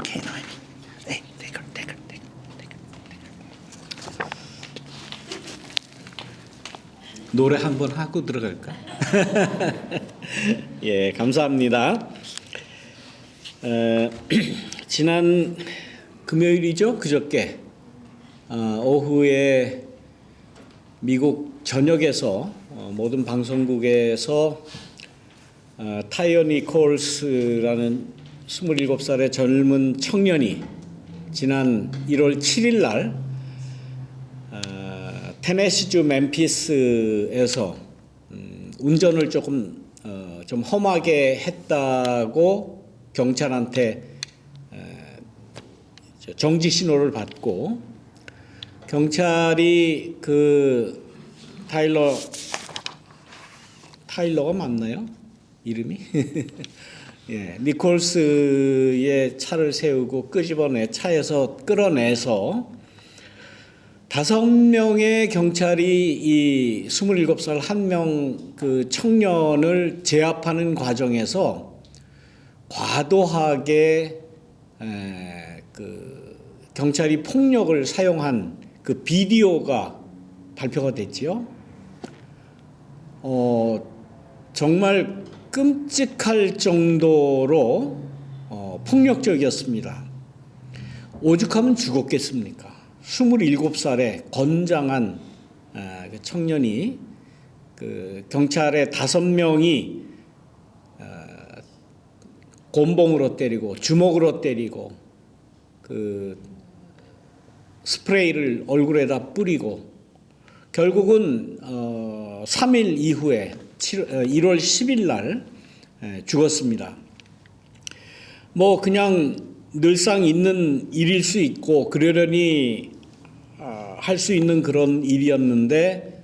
Can I? Hey, take her. 노래 한번 하고 들어갈까? 예, 감사합니다. 지난 금요일이죠? 그저께 오후에 미국 전역에서 모든 방송국에서 타이어 니콜스라는 27살의 젊은 청년이 지난 1월 7일 날 테네시주 멤피스에서 운전을 조금 좀 험하게 했다고 경찰한테 정지 신호를 받고, 경찰이 그 타일러가 맞나요? 이름이? 예, 니콜스의 차를 세우고 차에서 끌어내서 5명의 경찰이 이 27살 한 명 그 청년을 제압하는 과정에서 과도하게 그 경찰이 폭력을 사용한 그 비디오가 발표가 됐지요. 정말 끔찍할 정도로 폭력적이었습니다. 오죽하면 죽었겠습니까? 27살의 건장한 청년이 그 경찰의 5명이 곤봉으로 때리고 주먹으로 때리고 그 스프레이를 얼굴에다 뿌리고, 결국은 3일 이후에 1월 10일 날 죽었습니다. 뭐 그냥 늘상 있는 일일 수 있고 그러려니 할 수 있는 그런 일이었는데,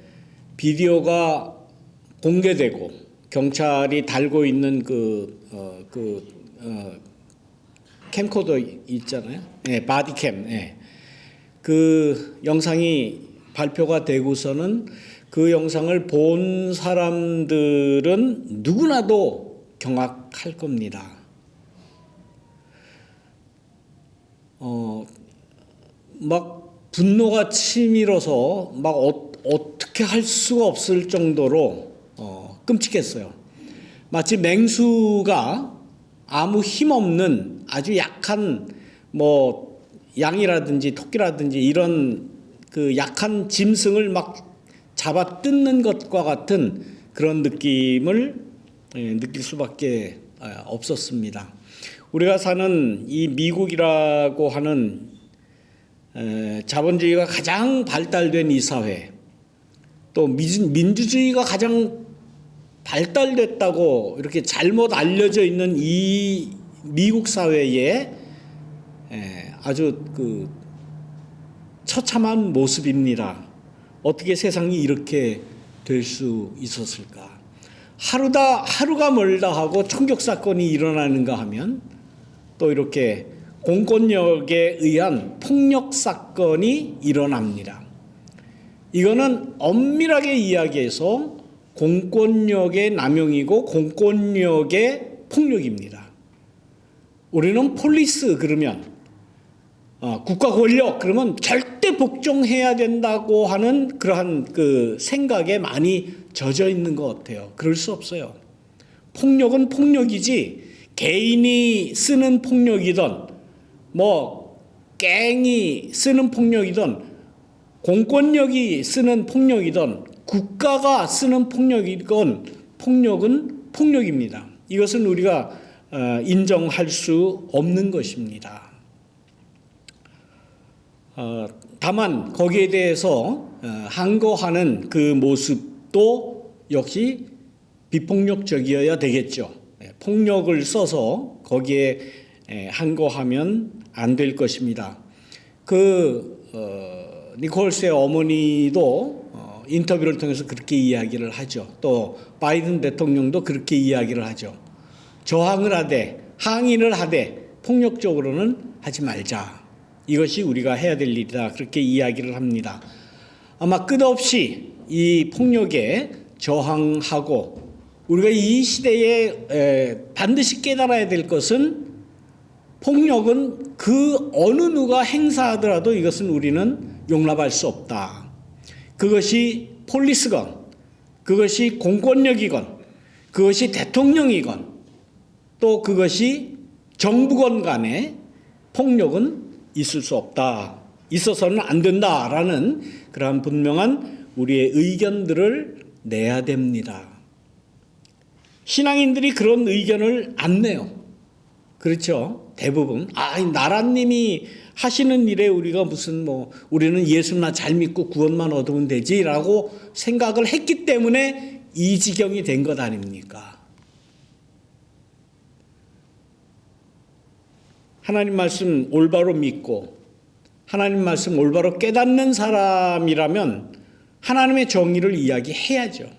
비디오가 공개되고 경찰이 달고 있는 캠코더 있잖아요. 네, 바디캠. 네. 그 영상이 발표가 되고서는 그 영상을 본 사람들은 누구나도 경악할 겁니다. 막 분노가 치밀어서 막 어떻게 할 수가 없을 정도로 끔찍했어요. 마치 맹수가 아무 힘없는 아주 약한 뭐 양이라든지 토끼라든지 이런 그 약한 짐승을 막 잡아 뜯는 것과 같은 그런 느낌을 느낄 수밖에 없었습니다. 우리가 사는 이 미국이라고 하는 자본주의가 가장 발달된 이 사회, 또 민주주의가 가장 발달됐다고 이렇게 잘못 알려져 있는 이 미국 사회에 아주 그 처참한 모습입니다. 어떻게 세상이 이렇게 될 수 있었을까? 하루가 멀다 하고 총격 사건이 일어나는가 하면 또 이렇게 공권력에 의한 폭력 사건이 일어납니다. 이거는 엄밀하게 이야기해서 공권력의 남용이고 공권력의 폭력입니다. 우리는 폴리스 그러면 국가 권력 그러면 절대 복종해야 된다고 하는 그러한 그 생각에 많이 젖어 있는 것 같아요. 그럴 수 없어요. 폭력은 폭력이지, 개인이 쓰는 폭력이든 뭐 갱이 쓰는 폭력이든 공권력이 쓰는 폭력이든 국가가 쓰는 폭력이건 폭력은 폭력입니다. 이것은 우리가 인정할 수 없는 것입니다. 다만 거기에 대해서 항거하는 그 모습도 역시 비폭력적이어야 되겠죠. 폭력을 써서 거기에 항거하면 안 될 것입니다. 니콜스의 어머니도 인터뷰를 통해서 그렇게 이야기를 하죠. 또 바이든 대통령도 그렇게 이야기를 하죠. 저항을 하되 항의를 하되 폭력적으로는 하지 말자. 이것이 우리가 해야 될 일이다. 그렇게 이야기를 합니다. 아마 끝없이 이 폭력에 저항하고, 우리가 이 시대에 반드시 깨달아야 될 것은 폭력은 그 어느 누가 행사하더라도 이것은 우리는 용납할 수 없다. 그것이 폴리스건, 그것이 공권력이건, 그것이 대통령이건, 또 그것이 정부건 간에 폭력은 있을 수 없다. 있어서는 안 된다라는 그러한 분명한 우리의 의견들을 내야 됩니다. 신앙인들이 그런 의견을 안 내요. 그렇죠? 대부분. 나라님이 하시는 일에 우리가 무슨 우리는 예수나 잘 믿고 구원만 얻으면 되지라고 생각을 했기 때문에 이 지경이 된 것 아닙니까? 하나님 말씀 올바로 믿고 하나님 말씀 올바로 깨닫는 사람이라면 하나님의 정의를 이야기해야죠.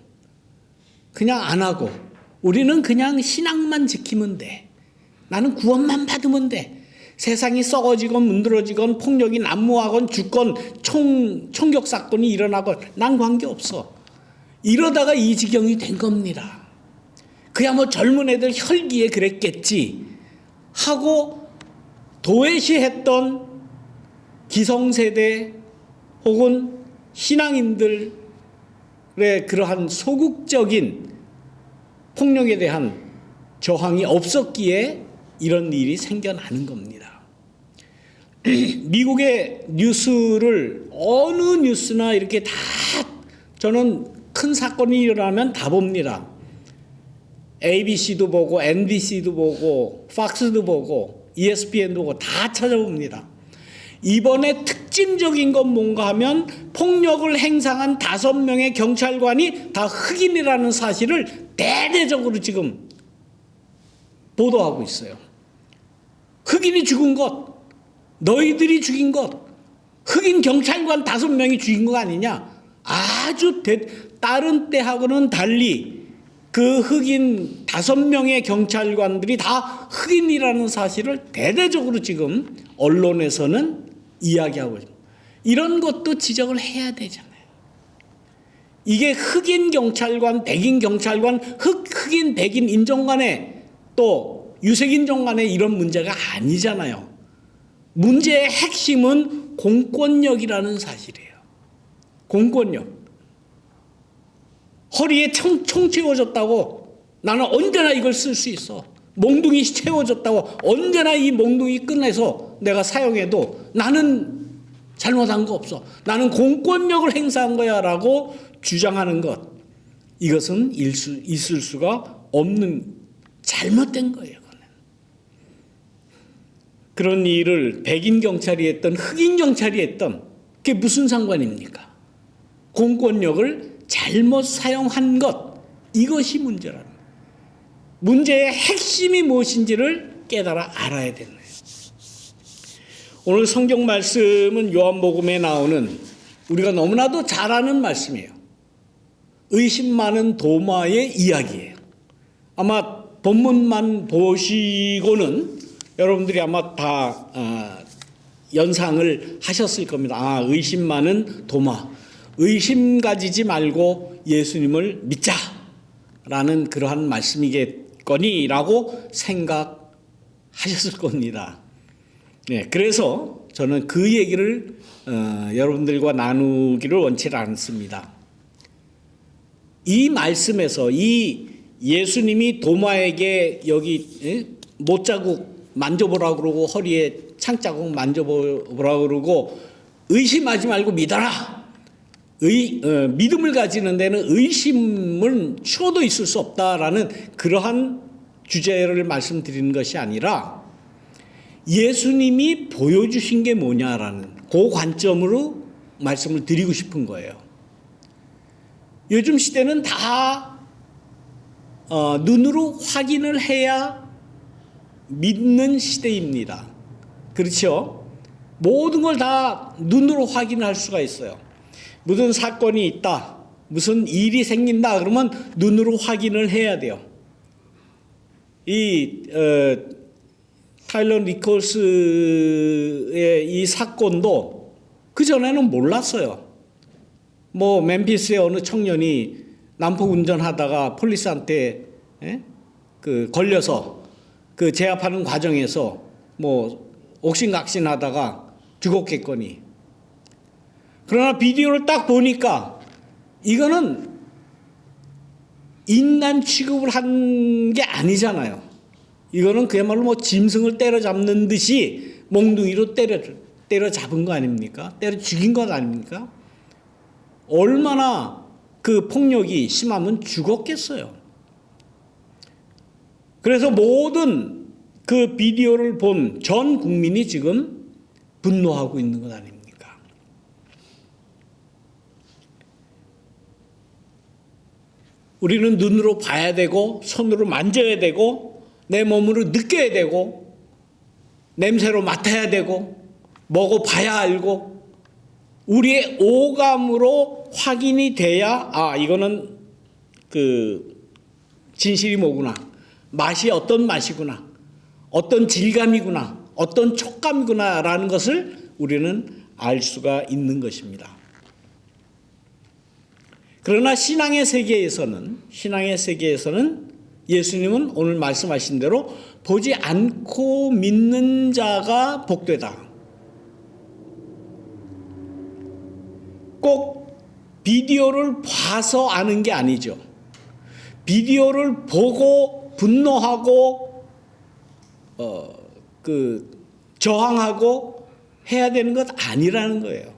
그냥 안 하고 우리는 그냥 신앙만 지키면 돼. 나는 구원만 받으면 돼. 세상이 썩어지건 문드러지건 폭력이 난무하건 죽건 총격 사건이 일어나건 난 관계없어. 이러다가 이 지경이 된 겁니다. 그야 젊은 애들 혈기에 그랬겠지 하고 도외시했던 기성세대 혹은 신앙인들의 그러한 소극적인 폭력에 대한 저항이 없었기에 이런 일이 생겨나는 겁니다. 미국의 뉴스를 어느 뉴스나 이렇게 다 저는 큰 사건이 일어나면 다 봅니다. ABC도 보고 NBC도 보고 팍스도 보고 ESPN도 보고 다 찾아봅니다. 이번에 특징적인 건 뭔가 하면 폭력을 행사한 5명의 경찰관이 다 흑인이라는 사실을 대대적으로 지금 보도하고 있어요. 흑인이 죽은 것, 너희들이 죽인 것, 흑인 경찰관 5명이 죽인 거 아니냐? 아주 다른 때하고는 달리 그 흑인 5명의 경찰관들이 다 흑인이라는 사실을 대대적으로 지금 언론에서는 이야기하고 있습니다. 이런 것도 지적을 해야 되잖아요. 이게 흑인 경찰관, 백인 경찰관, 흑인, 백인 인종 간에 또 유색인종 간에 이런 문제가 아니잖아요. 문제의 핵심은 공권력이라는 사실이에요. 공권력. 허리에 총 채워졌다고 나는 언제나 이걸 쓸 수 있어. 몽둥이 채워졌다고 언제나 이 몽둥이 끝내서 내가 사용해도 나는 잘못한 거 없어. 나는 공권력을 행사한 거야 라고 주장하는 것. 이것은 있을 수가 없는 잘못된 거예요. 그런 일을 백인 경찰이 했던 흑인 경찰이 했던 그게 무슨 상관입니까? 공권력을 잘못 사용한 것, 이것이 문제라는 거예요. 문제의 핵심이 무엇인지를 깨달아 알아야 되는 거예요. 오늘 성경 말씀은 요한복음에 나오는 우리가 너무나도 잘 아는 말씀이에요. 의심 많은 도마의 이야기예요. 아마 본문만 보시고는 여러분들이 아마 다 연상을 하셨을 겁니다. 의심 많은 도마. 의심 가지지 말고 예수님을 믿자라는 그러한 말씀이겠거니라고 생각하셨을 겁니다. 네, 그래서 저는 그 얘기를 여러분들과 나누기를 원치 않습니다. 이 말씀에서 이 예수님이 도마에게 여기 못자국 만져보라고 그러고 허리에 창자국 만져보라고 그러고 의심하지 말고 믿어라. 믿음을 가지는 데는 의심은 추워도 있을 수 없다라는 그러한 주제를 말씀드리는 것이 아니라 예수님이 보여주신 게 뭐냐라는 그 관점으로 말씀을 드리고 싶은 거예요. 요즘 시대는 다 눈으로 확인을 해야 믿는 시대입니다. 그렇죠? 모든 걸 다 눈으로 확인할 수가 있어요. 무슨 사건이 있다, 무슨 일이 생긴다 그러면 눈으로 확인을 해야 돼요. 이 타일러 니콜스의 이 사건도 그전에는 몰랐어요. 멤피스의 어느 청년이 난폭 운전하다가 폴리스한테 걸려서 그 제압하는 과정에서 뭐 옥신각신하다가 죽었겠거니. 그러나 비디오를 딱 보니까 이거는 인간 취급을 한 게 아니잖아요. 이거는 그야말로 뭐 짐승을 때려잡는 듯이 몽둥이로 때려잡은 거 아닙니까? 때려 죽인 것 아닙니까? 얼마나 그 폭력이 심하면 죽었겠어요. 그래서 모든 그 비디오를 본 전 국민이 지금 분노하고 있는 것 아닙니까? 우리는 눈으로 봐야 되고 손으로 만져야 되고 내 몸으로 느껴야 되고 냄새로 맡아야 되고 먹어봐야 알고 우리의 오감으로 확인이 돼야 이거는 그 진실이 뭐구나, 맛이 어떤 맛이구나, 어떤 질감이구나, 어떤 촉감이구나라는 것을 우리는 알 수가 있는 것입니다. 그러나 신앙의 세계에서는 예수님은 오늘 말씀하신 대로 보지 않고 믿는 자가 복되다. 꼭 비디오를 봐서 아는 게 아니죠. 비디오를 보고 분노하고 저항하고 해야 되는 것 아니라는 거예요.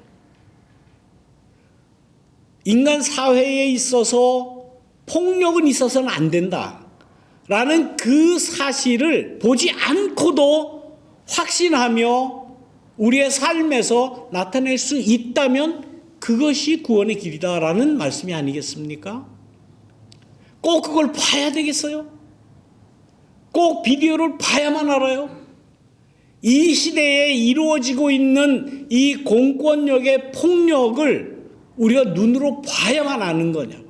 인간 사회에 있어서 폭력은 있어서는 안 된다라는 그 사실을 보지 않고도 확신하며 우리의 삶에서 나타낼 수 있다면 그것이 구원의 길이다라는 말씀이 아니겠습니까? 꼭 그걸 봐야 되겠어요? 꼭 비디오를 봐야만 알아요? 이 시대에 이루어지고 있는 이 공권력의 폭력을 우리가 눈으로 봐야만 아는 거냐고요.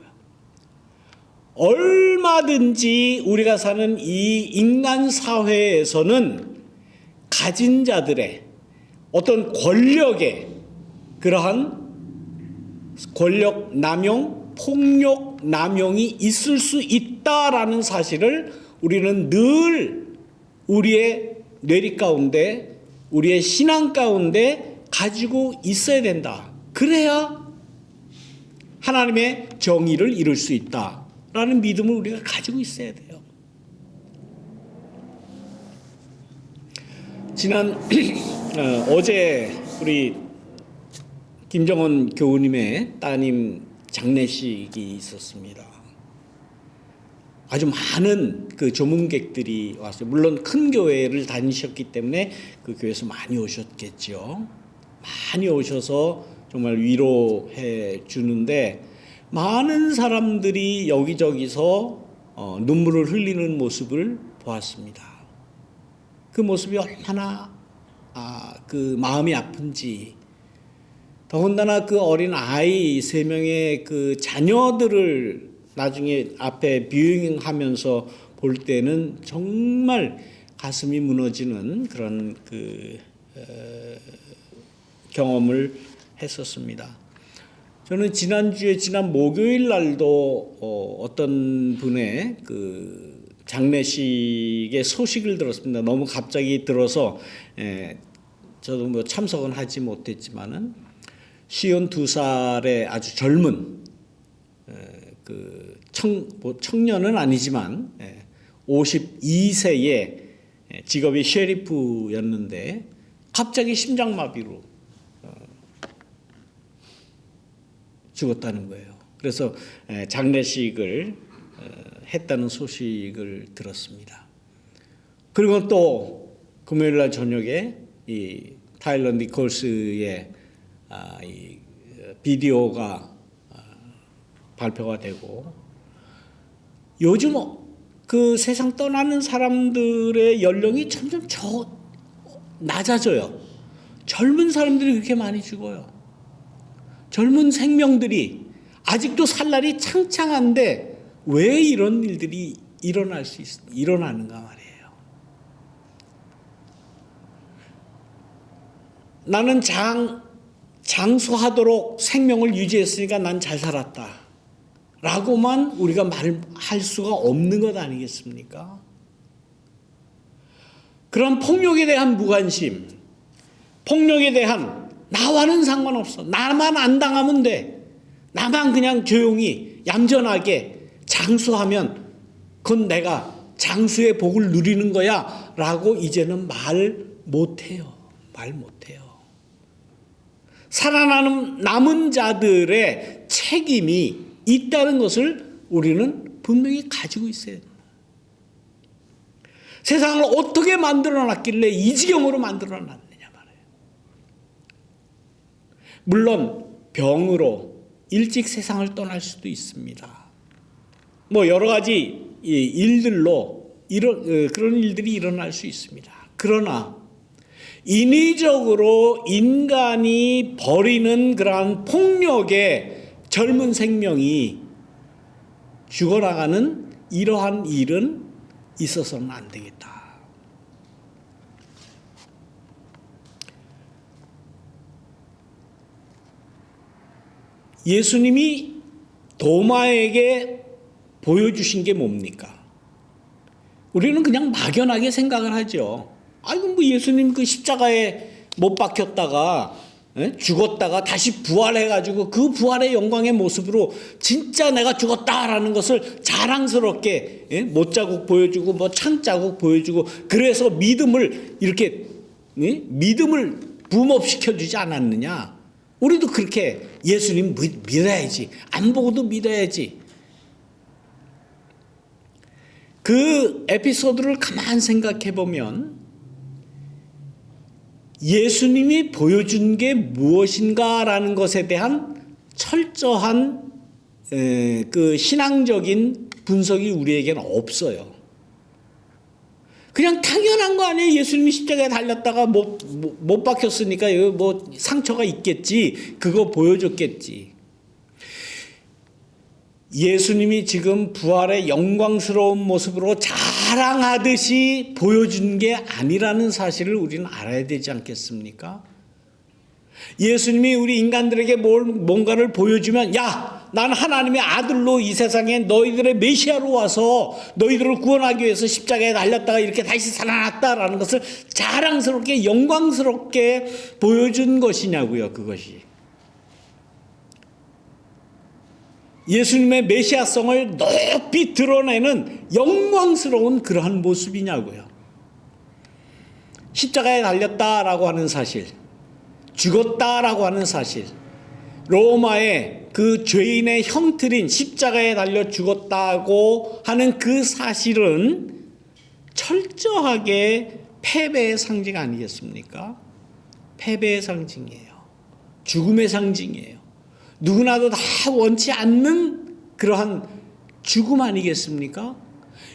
얼마든지 우리가 사는 이 인간 사회에서는 가진 자들의 어떤 권력의 그러한 권력 남용, 폭력 남용이 있을 수 있다라는 사실을 우리는 늘 우리의 뇌리 가운데, 우리의 신앙 가운데 가지고 있어야 된다. 그래야 하나님의 정의를 이룰 수 있다라는 믿음을 우리가 가지고 있어야 돼요. 어제 우리 김정원 교우님의 따님 장례식이 있었습니다. 아주 많은 그 조문객들이 왔어요. 물론 큰 교회를 다니셨기 때문에 그 교회에서 많이 오셨겠죠. 많이 오셔서 정말 위로해 주는데 많은 사람들이 여기저기서 눈물을 흘리는 모습을 보았습니다. 그 모습이 얼마나 그 마음이 아픈지, 더군다나 그 어린 아이 3명의 그 자녀들을 나중에 앞에 뷰잉하면서 볼 때는 정말 가슴이 무너지는 그런 경험을 했었습니다. 저는 지난 목요일 날도 어떤 분의 그 장례식의 소식을 들었습니다. 너무 갑자기 들어서 저도 뭐 참석은 하지 못했지만은 52살의 아주 젊은 청년은 아니지만 52세의 직업이 셰리프였는데 갑자기 심장마비로 죽었다는 거예요. 그래서 장례식을 했다는 소식을 들었습니다. 그리고 또 금요일 날 저녁에 이 타일러 니콜스의 이 비디오가 발표가 되고, 요즘 그 세상 떠나는 사람들의 연령이 점점 낮아져요. 젊은 사람들이 그렇게 많이 죽어요. 젊은 생명들이 아직도 살 날이 창창한데 왜 이런 일들이 일어나는가 말이에요. 나는 장수하도록 생명을 유지했으니까 난 잘 살았다 라고만 우리가 말할 수가 없는 것 아니겠습니까? 그런 폭력에 대한 무관심, 폭력에 대한 나와는 상관없어. 나만 안 당하면 돼. 나만 그냥 조용히 얌전하게 장수하면 그건 내가 장수의 복을 누리는 거야 라고 이제는 말 못해요. 말 못해요. 살아남은 자들의 책임이 있다는 것을 우리는 분명히 가지고 있어요. 세상을 어떻게 만들어놨길래 이 지경으로 만들어놨느냐 말이에요. 물론 병으로 일찍 세상을 떠날 수도 있습니다. 뭐 여러 가지 일들로 그런 일들이 일어날 수 있습니다. 그러나 인위적으로 인간이 벌이는 그러한 폭력에 젊은 생명이 죽어나가는 이러한 일은 있어서는 안 되겠다. 예수님이 도마에게 보여주신 게 뭡니까? 우리는 그냥 막연하게 생각을 하죠. 아이고 뭐 예수님 그 십자가에 못 박혔다가 죽었다가 다시 부활해가지고 그 부활의 영광의 모습으로 진짜 내가 죽었다라는 것을 자랑스럽게 못자국 보여주고 뭐 창자국 보여주고 그래서 믿음을 이렇게 믿음을 붐업시켜주지 않았느냐. 우리도 그렇게 예수님 믿어야지. 안 보고도 믿어야지. 그 에피소드를 가만 생각해 보면 예수님이 보여준 게 무엇인가라는 것에 대한 철저한 그 신앙적인 분석이 우리에게는 없어요. 그냥 당연한 거 아니에요. 예수님이 십자가에 달렸다가 못 박혔으니까 뭐 상처가 있겠지. 그거 보여줬겠지. 예수님이 지금 부활의 영광스러운 모습으로 자랑하듯이 보여준 게 아니라는 사실을 우리는 알아야 되지 않겠습니까? 예수님이 우리 인간들에게 뭔가를 보여주면 야, 난 하나님의 아들로 이 세상에 너희들의 메시아로 와서 너희들을 구원하기 위해서 십자가에 달렸다가 이렇게 다시 살아났다라는 것을 자랑스럽게 영광스럽게 보여준 것이냐고요. 그것이. 예수님의 메시아성을 높이 드러내는 영광스러운 그러한 모습이냐고요. 십자가에 달렸다라고 하는 사실, 죽었다라고 하는 사실, 로마의 그 죄인의 형틀인 십자가에 달려 죽었다고 하는 그 사실은 철저하게 패배의 상징 아니겠습니까? 패배의 상징이에요. 죽음의 상징이에요. 누구나도 다 원치 않는 그러한 죽음 아니겠습니까?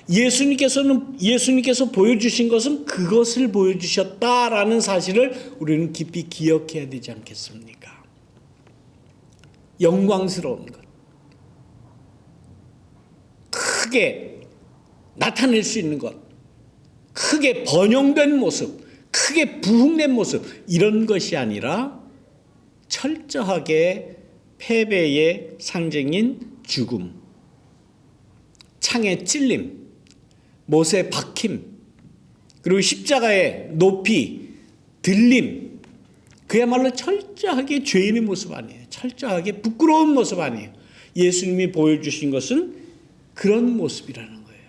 예수님께서 보여주신 것은 그것을 보여주셨다라는 사실을 우리는 깊이 기억해야 되지 않겠습니까? 영광스러운 것, 크게 나타낼 수 있는 것, 크게 번영된 모습, 크게 부흥된 모습, 이런 것이 아니라 철저하게 패배의 상징인 죽음, 창에 찔림, 못에 박힘, 그리고 십자가의 높이, 들림, 그야말로 철저하게 죄인의 모습 아니에요. 철저하게 부끄러운 모습 아니에요. 예수님이 보여주신 것은 그런 모습이라는 거예요.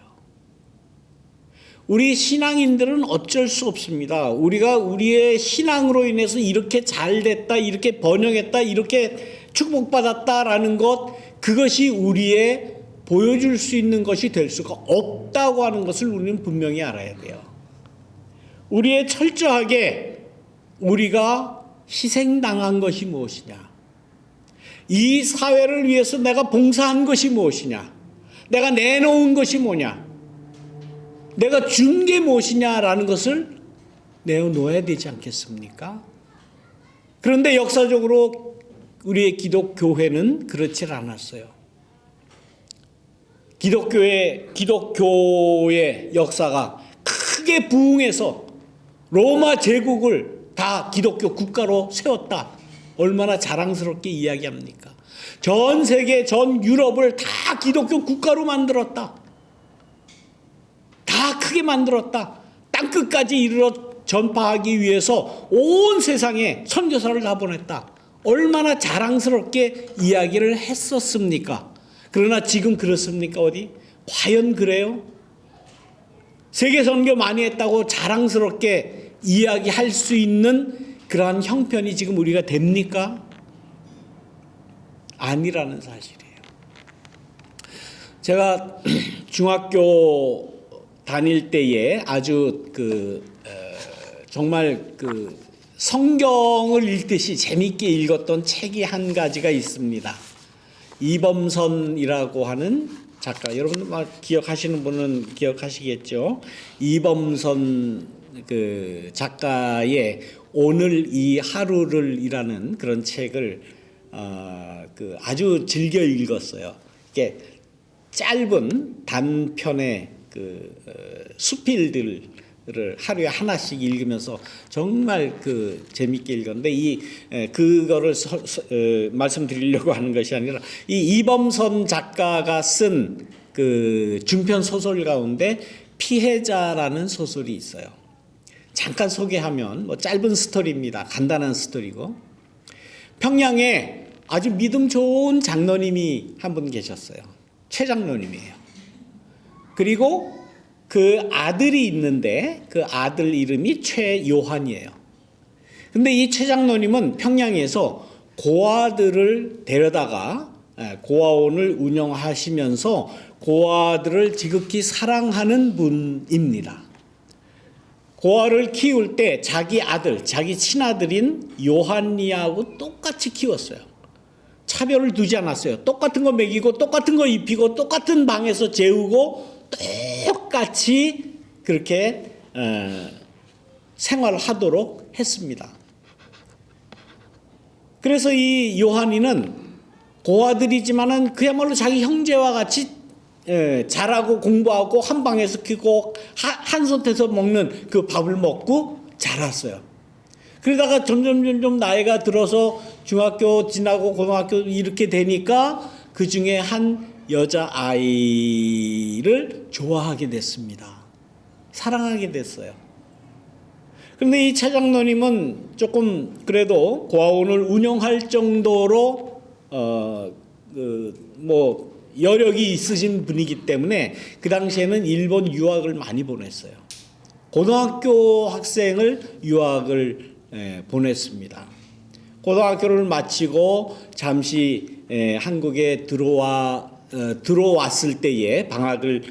우리 신앙인들은 어쩔 수 없습니다. 우리가 우리의 신앙으로 인해서 이렇게 잘 됐다, 이렇게 번영했다, 이렇게 축복받았다라는 것, 그것이 우리의 보여줄 수 있는 것이 될 수가 없다고 하는 것을 우리는 분명히 알아야 돼요. 우리의 철저하게 우리가 희생당한 것이 무엇이냐, 이 사회를 위해서 내가 봉사한 것이 무엇이냐, 내가 내놓은 것이 뭐냐, 내가 준 게 무엇이냐라는 것을 내어놓아야 되지 않겠습니까? 그런데 역사적으로 우리의 기독교회는 그렇지 않았어요. 기독교의 역사가 크게 부흥해서 로마 제국을 다 기독교 국가로 세웠다. 얼마나 자랑스럽게 이야기합니까? 전 세계, 전 유럽을 다 기독교 국가로 만들었다. 다 크게 만들었다. 땅끝까지 이르러 전파하기 위해서 온 세상에 선교사를 다 보냈다. 얼마나 자랑스럽게 이야기를 했었습니까? 그러나 지금 그렇습니까? 어디? 과연 그래요? 세계 선교 많이 했다고 자랑스럽게 이야기할 수 있는 그러한 형편이 지금 우리가 됩니까? 아니라는 사실이에요. 제가 중학교 다닐 때에 아주 정말 성경을 읽듯이 재밌게 읽었던 책이 한 가지가 있습니다. 이범선이라고 하는 작가, 여러분 기억하시는 분은 기억하시겠죠. 이범선 작가의 오늘 이 하루를이라는 그런 책을 아주 즐겨 읽었어요. 이게 짧은 단편의 수필들을 하루에 하나씩 읽으면서 정말 재밌게 읽었는데 그거를 말씀드리려고 하는 것이 아니라 이 이범선 작가가 쓴 중편 소설 가운데 피해자라는 소설이 있어요. 잠깐 소개하면 짧은 스토리입니다. 간단한 스토리고, 평양에 아주 믿음 좋은 장로님이 한 분 계셨어요. 최 장로님이에요. 그리고 그 아들이 있는데 그 아들 이름이 최요한이에요. 근데 이 최 장로님은 평양에서 고아들을 데려다가 고아원을 운영하시면서 고아들을 지극히 사랑하는 분입니다. 고아를 키울 때 자기 아들, 자기 친아들인 요한이하고 똑같이 키웠어요. 차별을 두지 않았어요. 똑같은 거 먹이고 똑같은 거 입히고 똑같은 방에서 재우고 똑같이 그렇게 생활하도록 했습니다. 그래서 이 요한이는 고아들이지만은 그야말로 자기 형제와 같이 잘하고 공부하고 한 방에서 키고 한 솥에서 먹는 그 밥을 먹고 자랐어요. 그러다가 점점 나이가 들어서 중학교 지나고 고등학교 이렇게 되니까 그 중에 한 여자아이를 좋아하게 됐습니다. 사랑하게 됐어요. 그런데 이 최 장로님은 조금 그래도 고아원을 운영할 정도로 여력이 있으신 분이기 때문에 그 당시에는 일본 유학을 많이 보냈어요. 고등학교 학생을 유학을 보냈습니다. 고등학교를 마치고 잠시 한국에 들어왔을 때에 방학을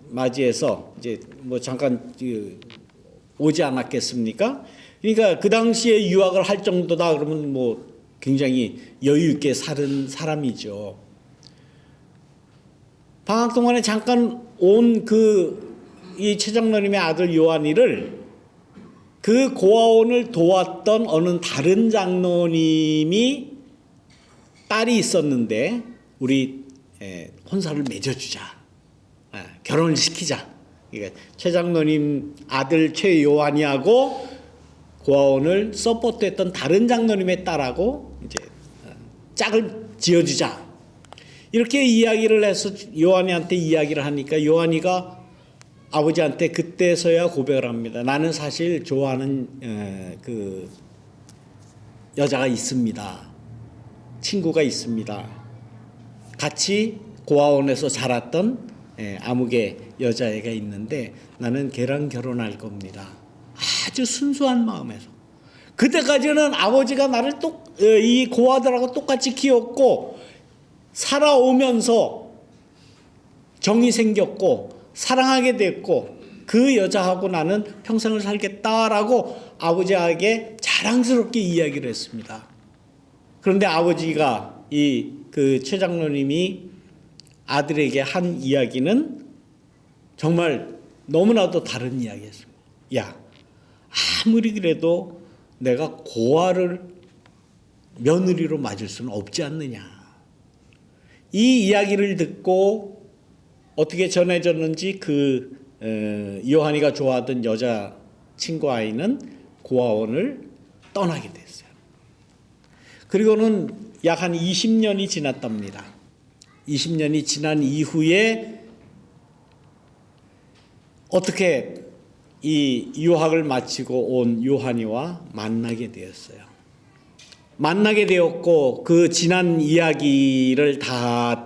맞이해서 이제 잠깐 오지 않았겠습니까? 그러니까 그 당시에 유학을 할 정도다 그러면 굉장히 여유 있게 사는 사람이죠. 방학 동안에 잠깐 온 이 최 장로님의 아들 요한이를 그 고아원을 도왔던 어느 다른 장로님이 딸이 있었는데 우리 혼사를 맺어주자, 결혼을 시키자. 그러니까 최 장로님 아들 최요한이하고 고아원을 서포트했던 다른 장로님의 딸하고 이제 짝을 지어주자. 이렇게 이야기를 해서 요한이한테 이야기를 하니까 요한이가 아버지한테 그때서야 고백을 합니다. 나는 사실 좋아하는 그 여자가 있습니다. 친구가 있습니다. 같이 고아원에서 자랐던 아무개 여자애가 있는데 나는 걔랑 결혼할 겁니다. 아주 순수한 마음에서. 그때까지는 아버지가 나를 이 고아들하고 똑같이 키웠고 살아오면서 정이 생겼고 사랑하게 됐고 그 여자하고 나는 평생을 살겠다라고 아버지에게 자랑스럽게 이야기를 했습니다. 그런데 아버지가 그 최 장로님이 아들에게 한 이야기는 정말 너무나도 다른 이야기였습니다. 야, 아무리 그래도 내가 고아를 며느리로 맞을 수는 없지 않느냐. 이 이야기를 듣고 어떻게 전해졌는지 요한이가 좋아하던 여자 친구 아이는 고아원을 떠나게 됐어요. 그리고는 약 한 20년이 지났답니다. 20년이 지난 이후에 어떻게 이 유학을 마치고 온 요한이와 만나게 되었어요. 만나게 되었고 그 지난 이야기를 다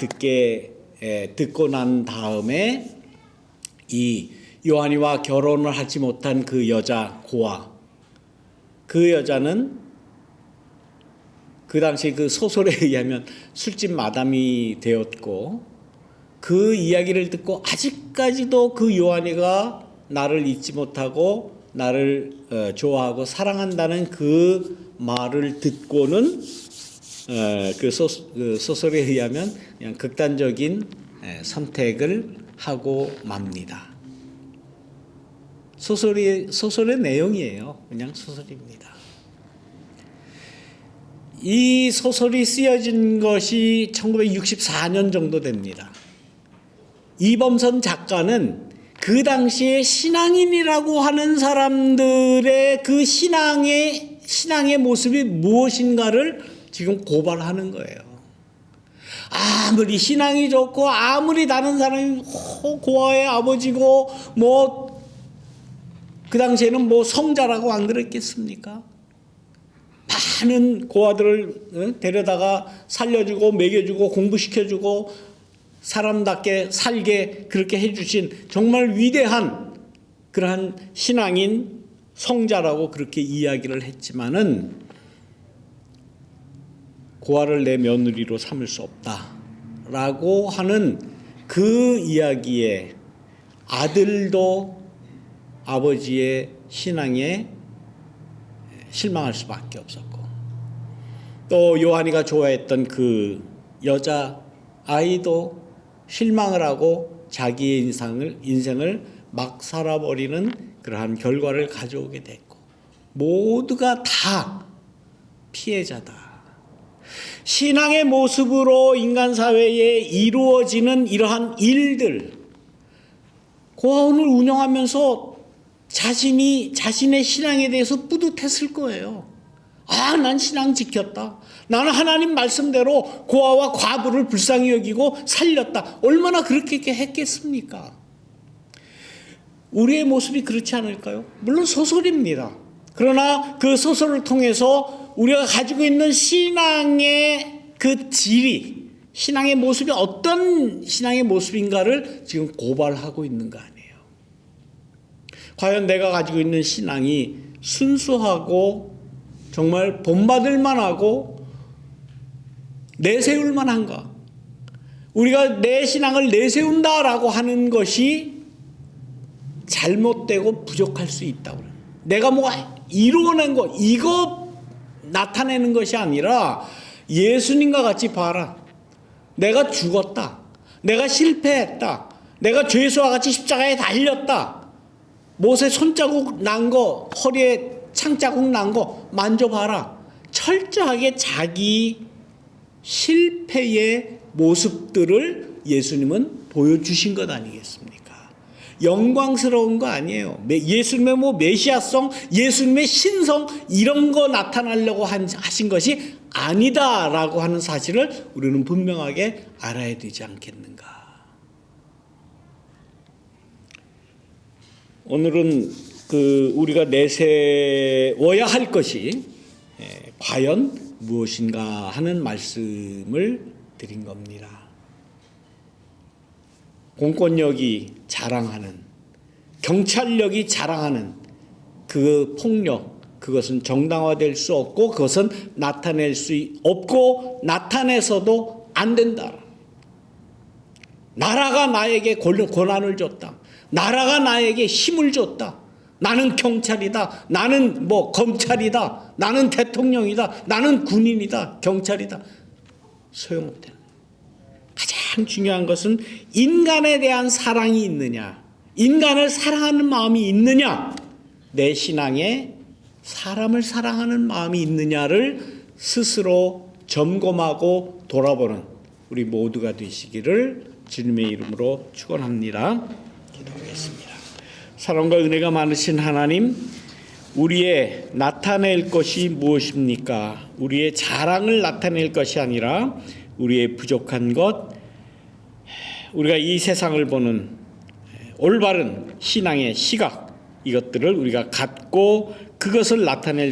듣고 난 다음에 이 요한이와 결혼을 하지 못한 그 여자 고아, 그 여자는 그 당시 그 소설에 의하면 술집 마담이 되었고 그 이야기를 듣고 아직까지도 그 요한이가 나를 잊지 못하고 나를 좋아하고 사랑한다는 그 말을 듣고는 그 소설에 의하면 그냥 극단적인 선택을 하고 맙니다. 소설의 내용이에요. 그냥 소설입니다. 이 소설이 쓰여진 것이 1964년 정도 됩니다. 이범선 작가는 그 당시에 신앙인이라고 하는 사람들의 그 신앙의 모습이 무엇인가를 지금 고발하는 거예요. 아무리 신앙이 좋고 아무리 다른 사람이 고아의 아버지고 그 당시에는 성자라고 안 그랬겠습니까? 많은 고아들을 데려다가 살려주고 먹여주고 공부시켜주고 사람답게 살게 그렇게 해주신 정말 위대한 그러한 신앙인 성자라고 그렇게 이야기를 했지만은 고아를 내 며느리로 삼을 수 없다라고 하는 그 이야기에 아들도 아버지의 신앙에 실망할 수밖에 없었고 또 요한이가 좋아했던 그 여자 아이도 실망을 하고 자기의 인생을 막 살아버리는 그러한 결과를 가져오게 됐고 모두가 다 피해자다. 신앙의 모습으로 인간 사회에 이루어지는 이러한 일들, 고아원을 운영하면서 자신의 신앙에 대해서 뿌듯했을 거예요. 난 신앙 지켰다. 나는 하나님 말씀대로 고아와 과부를 불쌍히 여기고 살렸다. 얼마나 그렇게 했겠습니까? 우리의 모습이 그렇지 않을까요? 물론 소설입니다. 그러나 그 소설을 통해서 우리가 가지고 있는 신앙의 그 질이, 신앙의 모습이 어떤 신앙의 모습인가를 지금 고발하고 있는 거 아니에요. 과연 내가 가지고 있는 신앙이 순수하고 정말 본받을 만하고 내세울 만한가? 우리가 내 신앙을 내세운다라고 하는 것이 잘못되고 부족할 수 있다고. 내가 이루어낸 거, 이거 나타내는 것이 아니라 예수님과 같이 봐라. 내가 죽었다. 내가 실패했다. 내가 죄수와 같이 십자가에 달렸다. 못에 손자국 난 거, 허리에 창자국 난 거 만져봐라. 철저하게 자기 실패의 모습들을 예수님은 보여주신 것 아니겠습니까? 영광스러운 거 아니에요. 예수님의 메시아성, 예수님의 신성 이런 거 나타나려고 하신 것이 아니다라고 하는 사실을 우리는 분명하게 알아야 되지 않겠는가. 오늘은 우리가 내세워야 할 것이 과연 무엇인가 하는 말씀을 드린 겁니다. 공권력이 자랑하는, 경찰력이 자랑하는 그 폭력, 그것은 정당화될 수 없고 그것은 나타낼 수 없고 나타내서도 안 된다. 나라가 나에게 권한을 줬다. 나라가 나에게 힘을 줬다. 나는 경찰이다. 나는 검찰이다. 나는 대통령이다. 나는 군인이다. 경찰이다. 소용없다. 가장 중요한 것은 인간에 대한 사랑이 있느냐, 인간을 사랑하는 마음이 있느냐, 내 신앙에 사람을 사랑하는 마음이 있느냐를 스스로 점검하고 돌아보는 우리 모두가 되시기를 주님의 이름으로 축원합니다. 기도하겠습니다. 사랑과 은혜가 많으신 하나님, 우리의 나타낼 것이 무엇입니까? 우리의 자랑을 나타낼 것이 아니라 우리의 부족한 것, 우리가 이 세상을 보는 올바른 신앙의 시각, 이것들을 우리가 갖고 그것을 나타낼